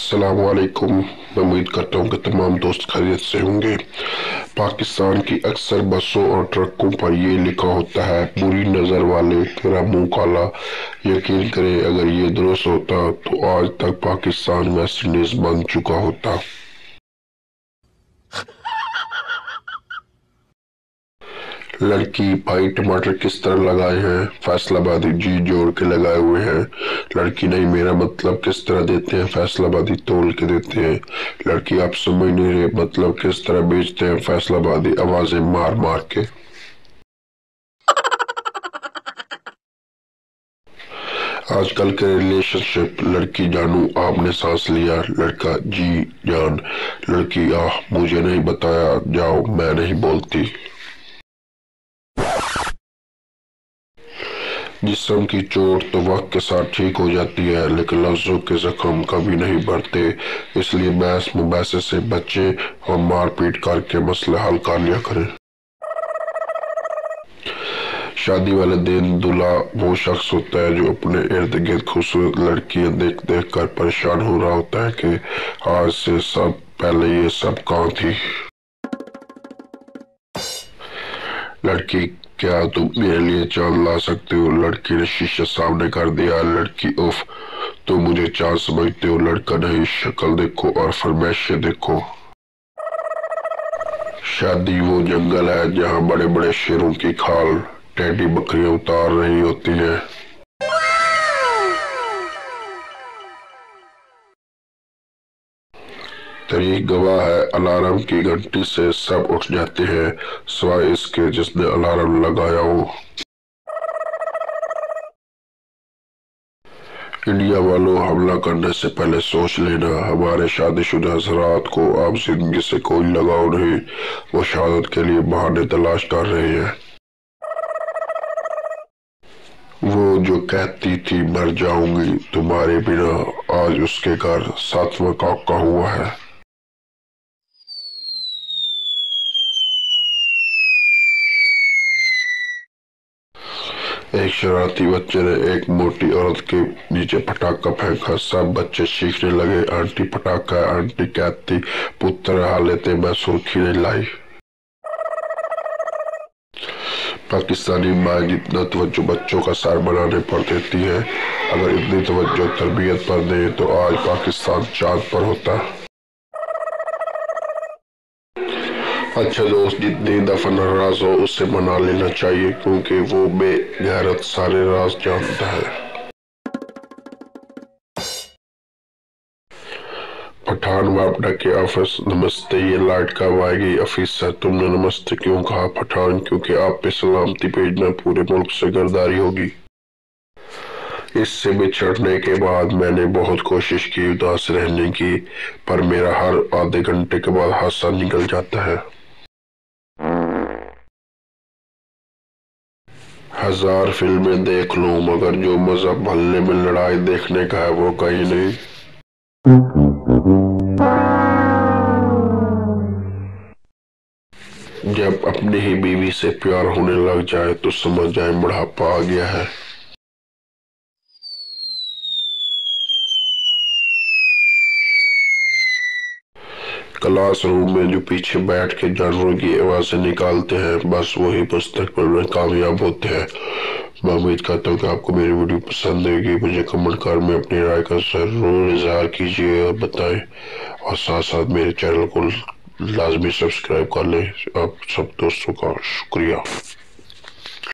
अस्सलामुअलैकुम। मैं उम्मीद करता हूँ कि तमाम दोस्त खैरियत से होंगे। पाकिस्तान की अक्सर बसों और ट्रकों पर ये लिखा होता है, बुरी नज़र वाले तेरा मुंह काला। यकीन करें, अगर ये दुरुस्त होता तो आज तक पाकिस्तान वेस्ट इंडीज बन चुका होता। लड़की भाई टमाटर किस तरह लगाए हैं? फैसलाबादी जी जोड़ के लगाए हुए हैं। लड़की नहीं, मेरा मतलब किस तरह देते हैं? फैसलाबादी तोल के देते हैं। लड़की आप समझ नहीं रहे, मतलब किस तरह बेचते हैं? फैसलाबादी आवाजें मार मार के। आजकल के रिलेशनशिप, लड़की जानू आपने सांस लिया, लड़का जी जान। लड़की आह मुझे नहीं बताया, जाओ मैं नहीं बोलती। जिस्म की चोट तो वक्त के साथ ठीक हो जाती है, लेकिन लफ्जों के जख्म कभी नहीं बढ़ते। इसलिए बहस मुबासे से बच्चे और मारपीट करके मसले हल कर लिया करें। शादी वाले दिन दूल्हा वो शख्स होता है जो अपने इर्द गिर्द खूबसूरत लड़कियां देख देख कर परेशान हो रहा होता है कि आज से सब पहले ये सब कहाँ थी। लड़की क्या तुम मेरे लिए चांद ला सकते हो? लड़की ने शीशा सामने कर दिया। लड़की उफ, तुम मुझे चांद समझते हो? लड़का नहीं, शक्ल देखो और फरमाइशें देखो। शादी वो जंगल है जहाँ बड़े बड़े शेरों की खाल टेडी बकरियां उतार रही होती हैं। तारीख गवाह है, अलार्म की घंटी से सब उठ जाते हैं सिवाय इसके जिसने अलार्म लगाया हो। इंडिया वालों, हमला करने से पहले सोच लेना। हमारे शादीशुदा हजरात को आप जिंदगी से कोई लगाव नहीं, वो शहादत के लिए बहाने तलाश कर रहे हैं। वो जो कहती थी मर जाऊंगी तुम्हारे बिना, आज उसके घर सातवां काका हुआ है। एक शरारती बच्चे ने एक मोटी औरत के नीचे पटाखा फेंका। सब बच्चे चीखने लगे, आंटी पटाखा है। आंटी कहती पुत्र हालेते मैं सुर्खी नहीं लाई। पाकिस्तानी माँ जितना तवज्जो बच्चों का सर बनाने पर देती है, अगर इतनी तवज्जो तरबियत पर दे तो आज पाकिस्तान चांद पर होता। अच्छा दोस्त, जितनी दफा नाराज हो उससे मना लेना चाहिए, क्योंकि वो बेगैरत सारे राज जानता है। पठान वापडा के ऑफिस। नमस्ते, ये लाइट कब आएगी? ऑफिसर, तुमने नमस्ते क्यों कहा? पठान, क्योंकि आप पे सलामती भेजना पूरे मुल्क से गर्दारी होगी। इससे बिछड़ने के बाद मैंने बहुत कोशिश की उदास रहने की, पर मेरा हर आधे घंटे के बाद हादसा निकल जाता है। हजार फिल्में देख लूं, मगर जो मजा मोहल्ले में लड़ाई देखने का है वो कहीं नहीं। जब अपनी ही बीवी से प्यार होने लग जाए तो समझ जाए बुढ़ापा आ गया है। क्लासरूम में जो पीछे बैठ के जानवरों की आवाजें निकालते हैं, बस वही पुस्तक में कामयाब होते हैं। मैं उम्मीद करता हूँ कि आपको मेरी वीडियो पसंद आएगी। मुझे कमेंट कर में अपनी राय का जरूर इजहार कीजिए और बताएं, और साथ साथ मेरे चैनल को लाजमी सब्सक्राइब कर लें। आप सब दोस्तों का शुक्रिया।